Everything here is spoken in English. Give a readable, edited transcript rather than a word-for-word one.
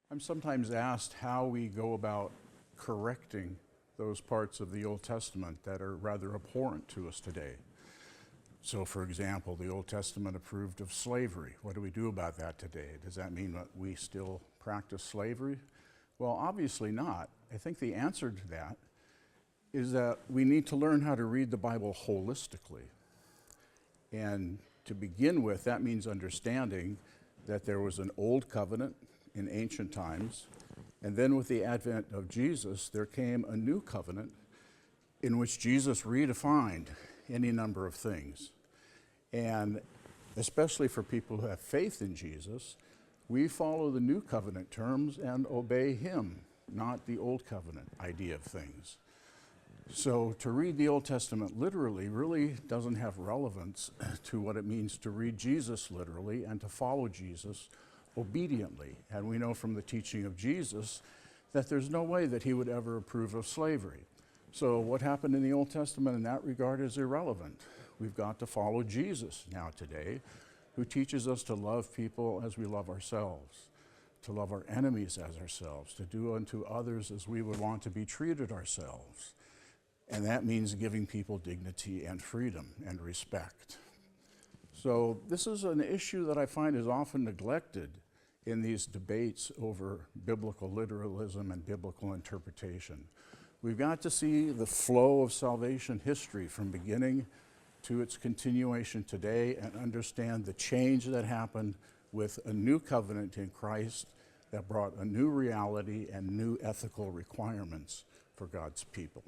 I'm sometimes asked how we go about correcting those parts of the Old Testament that are rather abhorrent to us today. So, for example, the Old Testament approved of slavery. What do we do about that today? Does that mean that we still practice slavery? Well, obviously not. I think the answer to that is that we need to learn how to read the Bible holistically. And to begin with, that means understanding that there was an old covenant in ancient times, and then with the advent of Jesus, there came a new covenant in which Jesus redefined any number of things. And especially for people who have faith in Jesus, we follow the new covenant terms and obey him, not the old covenant idea of things. So to read the Old Testament literally really doesn't have relevance to what it means to read Jesus literally and to follow Jesus obediently. And we know from the teaching of Jesus that there's no way that he would ever approve of slavery. So what happened in the Old Testament in that regard is irrelevant. We've got to follow Jesus now today, who teaches us to love people as we love ourselves, to love our enemies as ourselves, to do unto others as we would want to be treated ourselves. And that means giving people dignity and freedom and respect. So this is an issue that I find is often neglected in these debates over biblical literalism and biblical interpretation. We've got to see the flow of salvation history from beginning to its continuation today and understand the change that happened with a new covenant in Christ that brought a new reality and new ethical requirements for God's people.